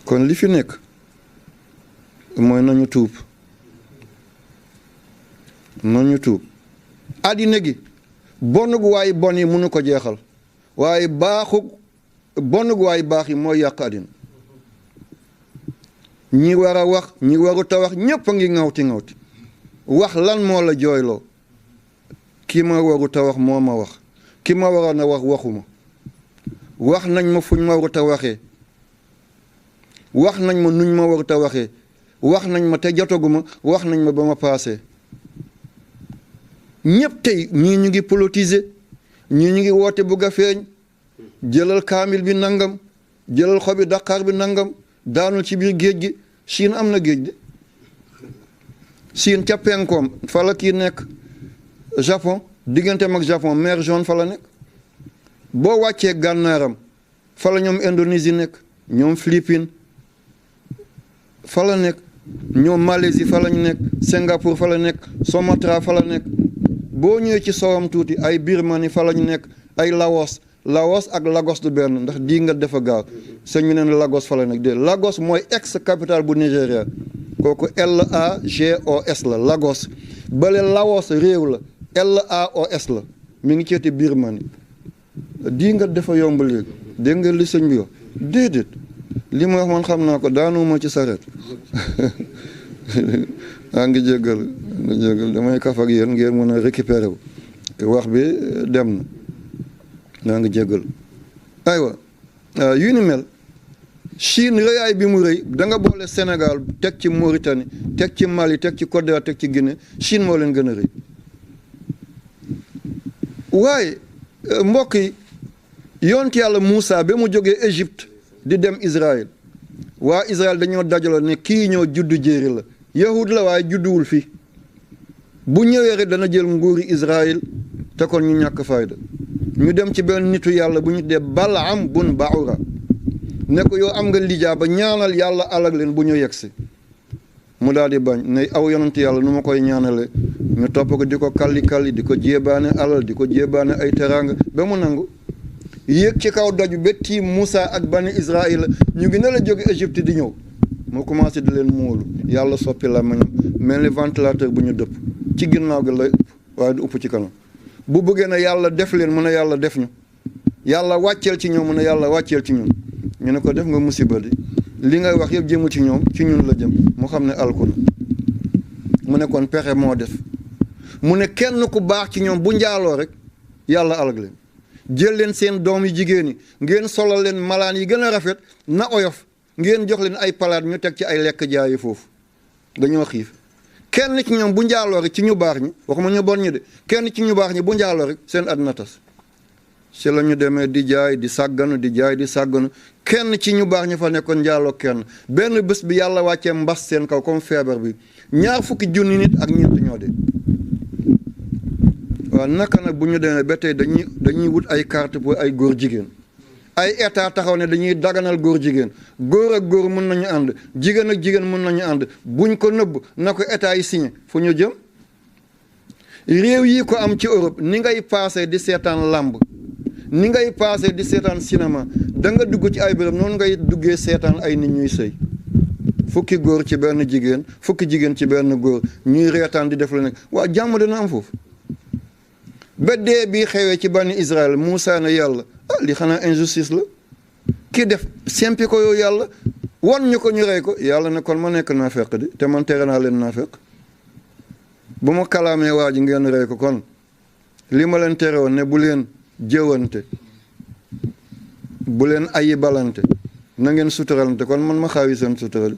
kon li fi nekk mooy nañu tuub àddina gi bon gu waay bon yi mënu ko jeexal waaye bon gu waay baax yi mooy yàq àddina ñi war a wax ñi warut a wax ñépp a ngi ŋawti wax lan moo la jooyloo ki ma warut a wax moo ma wax ki ma waroon a wax waxuma wax nañ ma fuñ ma warut a waxee wax nañ ma nuñ ma warut a waxee wax nañ ma te jotaguma wax nañ ma ba ma paasee ñëpp tey ñii ñu ngi politiser ñii ñu ngi woote bugg a feeñ jëlal kaamil bi nangam jëlal xobi daqaar bi nangam daanul ci biir géej gi Chine am na géej de Chine ca penkoom fa la kii nekk Japon digganteem ak Japon mer Jaune fa la nekk boo wàccee gànnaaram fa la ñoom Indonésie nekk ñoom Philippines fa la nekk ñoom Malaisie fa lañ nekk Singapour fa la nekk Sumatra fa la nekk boo ñëwee ci sowam tuuti ay Birmanie fa lañ nekk ay Laos ak Lagos du benn ndax di nga defa gaaw sëñ bi neen Lagos fa la nekk de Lagos mooy ex capitale bu Nigéria kooku LAGOS la Lagos bale Laos réew la LAOS la mi ngi ceeti Birmanie di nga defa yomb léegi dégg nga li sëñ bi wax déedéet li ma wax man xam naa ko daanuma ci saret ngi jéggal damay kaf ak yéen ngeen mën a récupérer wu wax bi dem na ngi jéggal aywa yu ni mel Chine rëyaay bi mu rëy da nga boole Sénégal teg ci Mauritanie teg ci Mali teg ci Côte d'Ivoire teg ci Guinée Chine moo leen gën a rëy waaye mbokk yi yonent yàlla Moussa ba mu jógee Égypte di dem Israël waa Israël dañoo dajaloo ne kii ñoo juddu jéeri la yahud la waaye judduwul fii bu ñëwee rek dana jël nguuri Israël te kon ñu ñàkk fayda ñu dem ci benn nitu yàlla bu ñu dee Balaam bun Baura ne ko yow am nga lijaa ba ñaanal yàlla alag leen bu ñu yegsi mu daal di bañ ne aw yonent yàlla nu ma koy ñaanale ñu topp ko di ko kalli di ko jéebaane alal di ko jéebaane ay teraanga ba mu nangu yéeg ci kaw doj ba tiim Moussa ak bani Israël ñu ngi ne la jóge Égypte di ñëw moo commencé di leen móolu yàlla soppi la mañam mel ni ventilateur bu ñu dëpp ci ginnaaw gi lay upp waaye du upp ci kanam bu bëggee na yàlla def leen mu ne yàlla def ñu yàlla wàcceel ci ñoom mu ne yàlla wàcceel ci ñun ñu ne ko def nga musiba di li ngay wax yëpp jëmu ci ñoom ci ñun la jëm mu xam ne alku na mu ne kon pexe moo def mu ne kenn ku baax ci ñoom bu njaaloo rek yàlla alag leen jël leen seen doom yu jigéen yi ngeen solal leen malaan yi gën a rafet na oyof ngeen jox leen ay palaat ñu teg ci ay lekk jaayi foofu dañoo xiif kenn ci ñoom bu njaaloo rek ci ñu baax ñi waxuma ñu bon ñi de kenn ci ñu baax ñi bu njaaloo rek seen àddina tas si la ñu demee di jaay di sàgganu di jaay di sàgganu kenn ci ñu baax ñi fa nekkoon njaaloo kenn benn bés bi yàlla wàccee mbas seen kaw comme feebar bi 20 junni nit ak ñeent ñoo de waaw naka nag bu ñu demee ba tey dañuy wut ay carte pour ay góor jigéen ay état taxaw ne dañuy daganal góor jigéen góor ak góor mën nañu ànd jigéen ak jigéen mën nañu ànd buñ ko nëbb na ko état yi signé fu ñu jëm réew yi ko am ci Europe ni ngay passé di seetaan làmb ni ngay passé di seetaan cinéma da nga dugg ci ay béréb noonu ngay duggee seetaan ay nit ñuy sëy fukki góor ci benn jigéen fukki jigéen ci benn góor ñuy reetaan di def la nekk waa jàmm dina am foofu ba dee bi xewee ci bani Israël Moussa ne yàlla li xanaa injustice la ki def sempi ko yow yàlla wan ñu ko ñu rey ko yàlla ne kon ma nekk naa fekk di te man tere naa leen naa fekk bu ma kalaamee waa ji ngeen rey ko kon li ma leen tere woon ne bu leen jëwante bu leen ayi balante na ngeen suturalante kon man ma xaawi seen sutural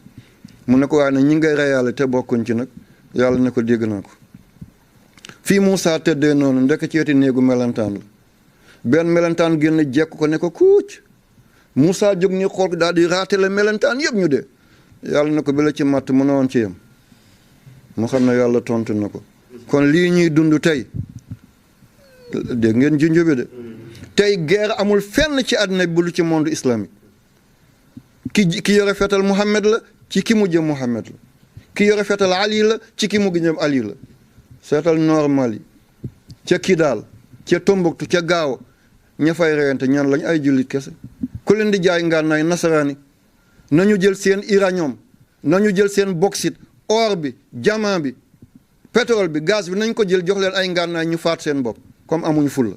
mu ne ko waaye ne ñi ngay reyaale te bokkuñ ci nag yàlla ne ko dégg naa ko fii Moussa tëddee noonu ndekk ceeti néegu melentaan la benn melentaan génn jekk ko ne ko kuuc Moussa jóg ni xool daal di raatale melentaan yëpp ñu dee yàlla ne ko bi la ci matt mu ne woon ci yem mu xam ne yàlla tontu na ko kon lii ñuy dund tey dégg ngeen junj bi de tey guerre amul fenn ci àddina bi lu ci monde islamique ki yore fetal Muhammad la ci ki mu jëm Muhammad la ki yore fetal Ali la ci ki mu jëm Ali la seetal nord Mali ca Kidal ca Tombouctou ca Gao ña fay reyante ñan lañ ay jullit kese ku leen di jaay ngànnaay nasaraani nañu jël seen uranium nañu jël seen bauxite or bi diamant bi pétrole bi gaz bi nañ ko jël jox leen ay ngànnaay ñu faat seen bopp comme amuñu fulla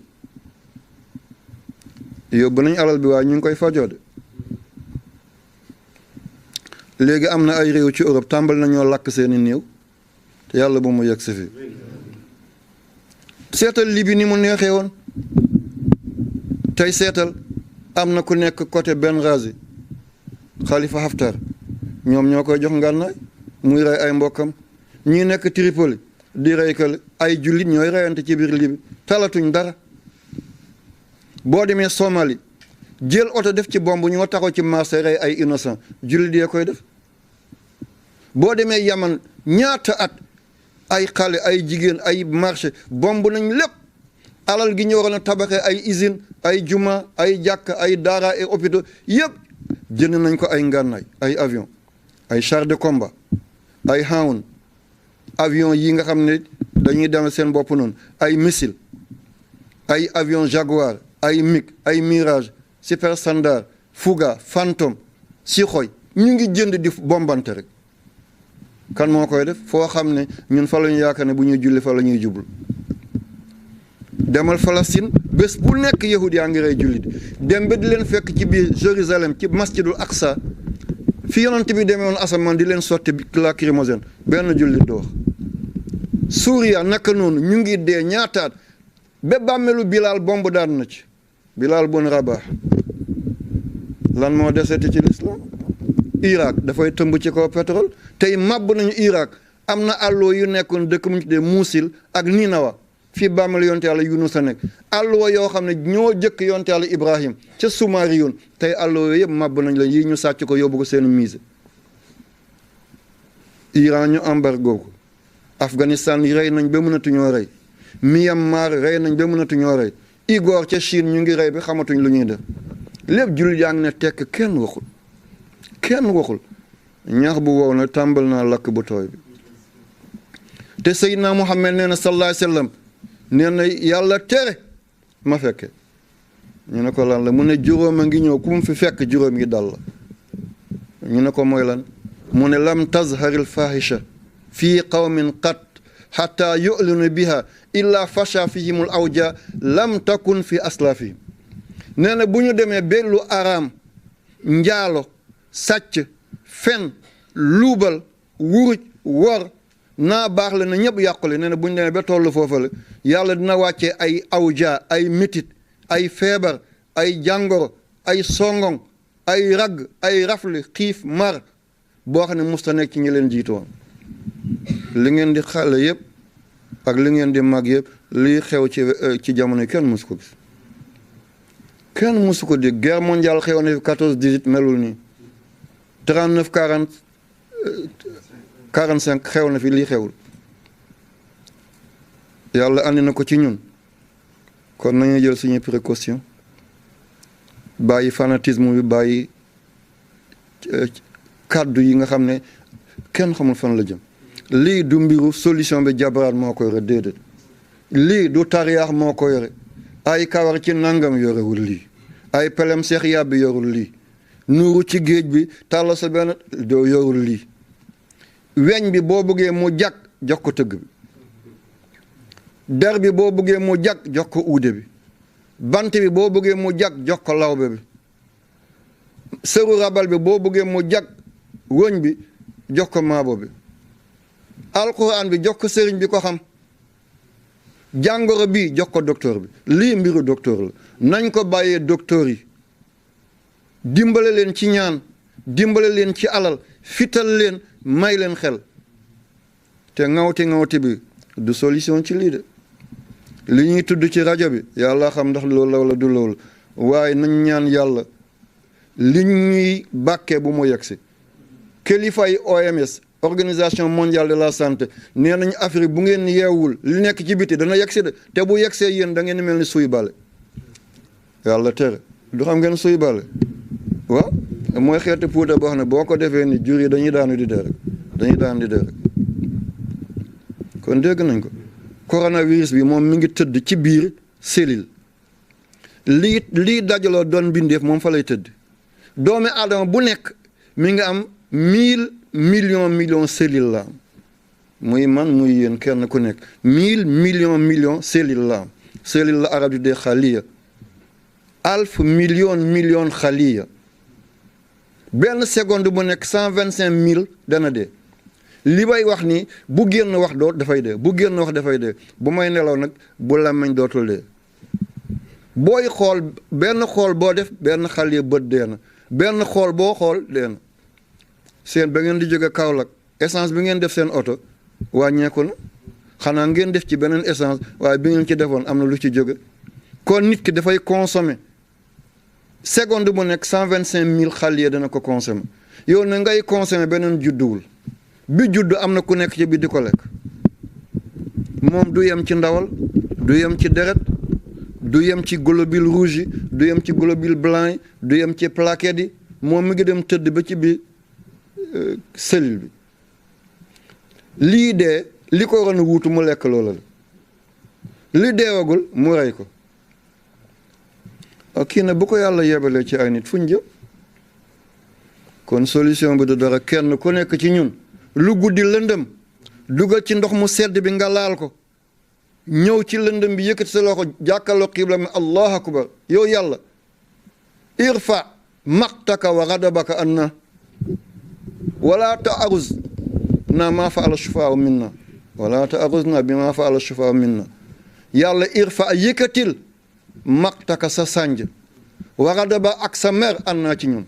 yóbbu nañ alal bi waaye ñu ngi koy fajoo de léegi am na ay réew ci Europe tàmbal nañoo lakk seeni néew te yàlla bu mu yegg si fi seetal Libi ni mu neexee woon tey seetal am na ku nekk côté Benghazi Khalifa Haftar ñoom ñoo koy jox ngànnaay muy rey ay mbokkam ñi nekk Tripoli di rey kal ay jullit ñooy reyante ci biir Libi talatuñ dara boo demee Somalie jël oto def ci bomb ñoo taxaw ci marché rey ay innocent jullit yee koy def boo demee Yaman ñaata at ay xale ay jigéen ay marché bomb nañ lépp alal gi ñu waroon a tabaxee ay usine ay juma ay jàkk ay daara ay hôpitaux yëpp jënd nañ ko ay ngànnaay ay avion ay char de combat ay Hound avion yi nga xam ne dañuy demal seen bopp noonu ay missile ay avion Jaguar ay MiG ay Mirage Super Standard Fouga Phantom Sukhoi ñu ngi jënd di bombante rek kan moo koy def foo xam ne ñun fa la ñu yaakaar ne bu ñuy julli fa la ñuy jublu demal Palestine bés bu nekk yahud yaa ngi rey jullit dem ba di leen fekk ci biir Jérusalem ci masjidul Aqsa fi yonent bi demee woon asamaan di leen sotti lacrymogène benn jullit doo wax Suuriya naka noonu ñu ngi dee ñaataat ba bàmmeelu Bilal bomb daan na ci Bilal bun Rabah lan moo deseti ci lislaam Irak dafay tëmb ci kaw pétrole tey màbb nañu Irak am na àlloo yu nekkoon dëkk mu ñu tuddee Muusil ak Ninawa fii bàmmeel yonte yàlla Yunus a nekk àlloo yoo xam ne ñoo jëkk yonte yàlla Ibrahim ca Soumarioune tey àlloo yooyu yëpp màbb nañ la yii ñu sàcc ko yóbbu ko seen musée Iran ñu embargo ko Afghanistan yi rey nañ ba mënatuñoo rey Myanmar rey nañ ba mënatuñoo rey Igor ca Chine ñu ngi rey ba xamatuñ lu ñuy def lépp jullit yaa ngi ne tekk kenn waxul ñax bu wow na tàmbal naa lakk bu tooy bi te Seydina Muhammad nee na sallallahu alayhi wa sallam nee na yàlla tere ma fekke ñu ne ko lan la mu ne juróom a ngi ñëw ku mu fi fekk juróom yi dal la ñu ne ko mooy lan mu ne lam tazharil fahisha fii qawmin qat xata yu'linu biha illa fasha fihimul awja lam takun fi aslafihim nee na bu ñu demee ba lu araam njaalo sàcc fen luubal wuruj wor naa baax la na ñëpp yàqule nee na bu ñu demee ba tollu foofa la yàlla dina wàccee ay awja ay métit ay feebar ay jàngoro ay songong ay ragg ay rafli xiif mar boo xam ne musta nekk ci ñi leen jiitoon li ngeen di xale yëpp ak li ngeen di mag yëpp lii xew ci jamono kenn musu ko gis kenn musu ko dégg guerre mondiale xew na fi 14-18 melul nii 39-40 45 xew na fi lii xewul yàlla andi na ko ci ñun kon nañu jël suñu précaution bàyyi fanatisme bi bàyyi kàddu yi nga xam ne kenn xamul fan la jëm lii du mbiru solution bi jabaraat moo ko yore déedéet lii du tariyaax moo ko yore ay kawar ci nangam yorewul lii ay pelem seex yàbbi yorul lii nuuru ci géej bi tàlla sa benn doo yorul lii weñ bi boo bëggee mu jàkk jox ko tëgg bi der bi boo bëggee mu jàkk jox ko uude bi bant bi boo bëggee mu jàkk jox ko lawbe bi sëru rabal bi boo bëggee mu jàkk wëñ bi jox ko maabo bi alquran bi jox ko sëriñ bi ko xam jàngoro bi jox ko docteur bi lii mbiru docteur la nañ ko bàyyee docteur yi dimbale leen ci ñaan dimbale leen ci alal fital leen may leen xel te ŋawti bi du solution ci lii de li ñuy tudd ci rajo bi yàlla xam ndax loolu la wala du loolu waaye nañ ñaan yàlla li ñuy bàkkee bu mu yegsi kilifay OMS organisation mondiale de la santé nee nañu Afrique bu ngeen yeewul li nekk ci biti dana yegsi de te bu yegsee yéen da ngeen mel ni suy bale yàlla tere du xam ngeen suy bale waaw mooy xeeti puuta boo xam ne boo ko defee ni jur yi dañuy daanu di dee rek kon dégg nañ ko coronavirus bi moom mi ngi tëdd ci biir cellule lii dajaloo doon bindeef moom fa lay tëdd doomi aadama bu nekk mi ngi am 1000 millions cellules la am muy man muy yéen kenn ku nekk 1000 millions cellules la am cellule la arab di dee xaliya 1000 millions xaliya benn seconde bu nekk 125 000 dana dee li may wax ni bu génn wax doo dafay dee bu génn wax dafay dee bu may nelaw nag bu làmmiñ dootul dee booy xool benn xool boo def benn xaliya bët dee na benn xool boo xool dee na seen ba ngeen di jóge Kaolack essence bi ngeen def seen oto wàññeeku na xanaa ngeen def ci beneen essence waaye bi ngeen ci defoon am na lu ci jóge kon nit ki dafay consommer seconde bu nekk 125 000 xaliya dana ko consommer yow na ngay consommer beneen judduwul bi judd am na ku nekk ci bi di ko lekk moom du yem ci ndawal du yem ci deret du yem ci globules rouges yi du yem ci globules blancs yi du yem ci plaquettes yi moom mi ngi dem tëdd ba ci biir cellule bi lii dee li ko waroon a wuutu mu lekk loola la li deewagul mu rey ko kii na bu ko yàlla yebalee ci ay nit fu ñu jëm kon solution bi du dara kenn ku nekk ci ñun lu guddi lëndëm dugal ci ndox mu sedd bi nga laal ko ñëw ci lëndëm bi yëkkati sa loxo jàkkaloo xibla mi allahu akbar yow yàlla irfa maqtaka wa ghadabaka anna wala ta'aruz na ma fa'ala shufaa minna wala ta'aruzna bi ma fa'ala shufaa minna yàlla irfa yëkkatil maqtaka sa sànj wa ghadaba ak sa mer anna ci ñun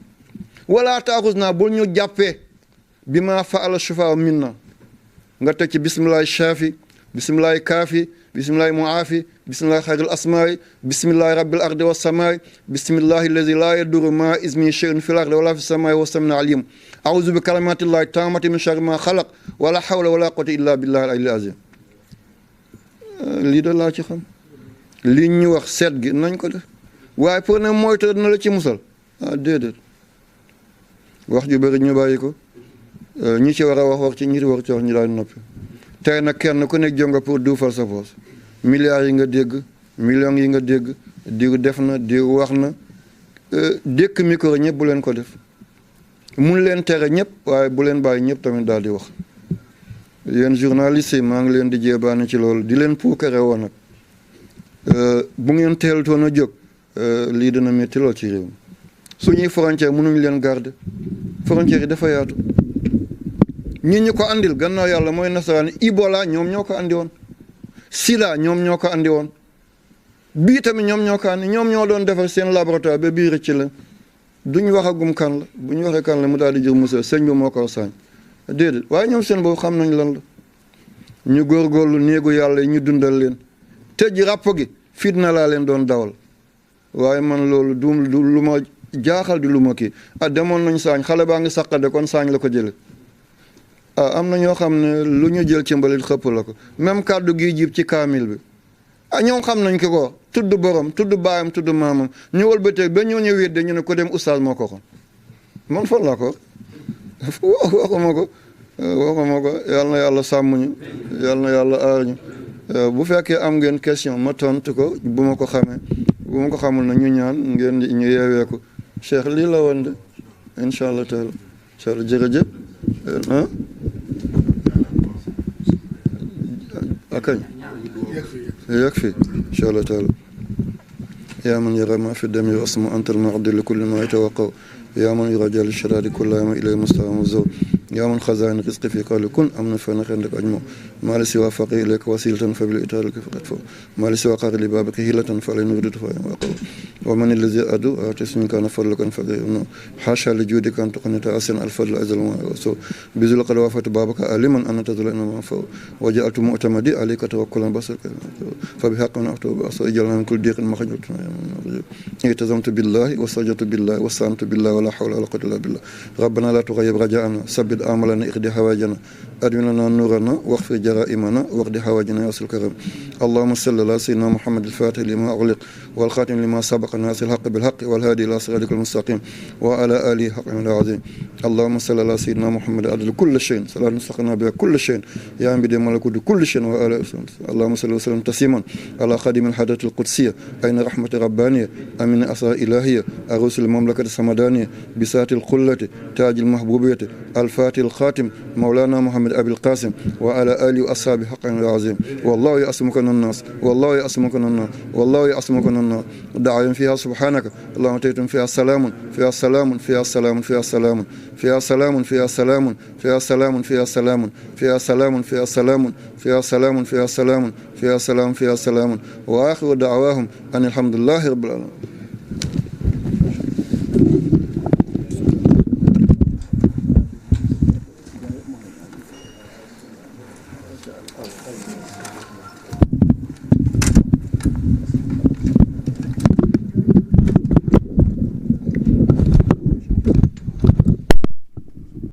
wala ta'aruzna bul ñu jàppee bi ma fa'ala shufaa minna nga teg ci bismillahi shaafi bismillahi kaafi bismillahi muaafi bismillahi xayril asmaai bismillahi rabbil ardi wa samaai bismillahi allazi laa yadurru maa ismihi shay'un fil ardi wala fis samaai wa samiul alim a'uuzu bi kalimatillahi tammati min sharri ma xalaq wala hawla wala quwwata illa billahi al-aliyyil azim lii da laa ci xam lii ñu wax seet gi nañ ko def waaye pour ne moytu na la ci musal déedéet wax ju bëri ñu bàyyi ko ñi ci war a wax ci ñi ci war ci wax ñu daal noppi tey nag kenn ku nekk jonga pour duufal sa poos milliards yi nga dégg millions yi nga dégg diw def na diw wax na dékk micro ñëpp bu leen ko def mun leen tere ñëpp waaye bu leen bàyyi ñëpp tamit daal di wax yéen journalistes yi maa ngi leen di jéebaane ci loolu di leen puukare woon nag bu ngeen teeltoon a jóg lii dina métti lool ci réew mi suñuy frontière mënuñu leen garder frontière yi dafa yaatu ñi ñu ko andil gannaaw yàlla mooy nasaraan Ebola ñoom ñoo ko andi woon Sida ñoom ñoo ko andi woon bii tamit ñoom ñoo ko andi ñoom ñoo doon defar seen laboratoire ba bii rëcc la duñ waxagum kan la bu ñu waxee kan la mu daal di jël monsieur sëñ bi moo ko saañ déedéet waaye ñoom seen boobu xam nañ lan la ñu góorgóorlu néegu yàlla yi ñu dundal leen tëj ràpp gi fitna laa leen doon dawal waaye man loolu du lu ma jaaxal di lu ma kii demoon nañ saañ xale baa ngi saqade kon saañ la ko jële am na ñoo xam ne lu ñu jël ci mbalit xëpp la ko même kàddu gi jib ci kaamil bi ñoom xam nañ ko tudd borom tudd baayam tudd maamam ñu wëlbatee ba ñoo ñu wedde ñu ne ko dem oustaz moo ko xon man fan laa ko waxuma ko yal na yàlla sàmm ñu yal na yàlla aar ñu bu fekkee am ngeen question ma tontu ko bu ma ko xamee bu ma ko xamul na ñu ñaan ngeen ñu yeewee ko cheikh lii la woon de incha allah taala incha allah jërëjëf akañ yakfi incha allah taala yaa man yara ma fi dami wa asma antal mardi li kulli ma yatawaqqaw yaa man yuraja li sharaadi kulla ma ilay mustawa zaw yaa man xazaan risqi fi qawli kun am na fa na xen rek aj moom maa li siwa faqi ilayka wasilatan fa bil itaariki faqat fo maa li siwa qaari li baabiki hilatan fa lay nuridu fa waqaw wa man allazi adu atis min kana fadlukan faqir no xaasha li juudika an tuqnita asin al fadl azal ma so bizul qad wafatu baabaka aliman an tazula inma fa wa ja'altu mu'tamadi alayka tawakkulan basarka fa bi haqqin atubu asa jalna min kulli diqin makhjutun itazamtu billahi wa sajadtu billahi wa santu billahi wa la hawla wa la quwwata illa billah rabbana la tughayyib raja'ana sabbit سدد أعمالنا اقضي حوائجنا أدم لنا نورنا واغفر جرائمنا واقض حوائجنا يا واسع الكرم اللهم صل على سيدنا محمد الفاتح لما أغلق والخاتم لما سبق الناس الحق بالحق والهادي إلى صراطك المستقيم وعلى آله حق العظيم اللهم صل على سيدنا محمد عدد كل شيء صلاة نستقنا بها كل شيء يا أنبي ملكوت كل شيء وعلى اللهم صل وسلم تسليما على خادم الحضرة القدسية أين رحمة ربانية أمين أسرى إلهية أروس المملكة السمدانية بسات الخلة تاج المحبوبية الفاتح الخاتم مولانا محمد أبي القاسم وعلى آله وأصحابه حق العظيم والله يعصمك من الناس والله يعصمك من الناس والله يعصمك من الناس دعاء فيها سبحانك اللهم تيتم فيها سلام فيها سلام فيها سلام فيها سلام فيها سلام فيها سلام فيها سلام فيها سلام فيها سلام فيها سلام فيها سلام فيها سلام فيها سلام فيها سلام وآخر دعواهم أن الحمد لله رب العالمين.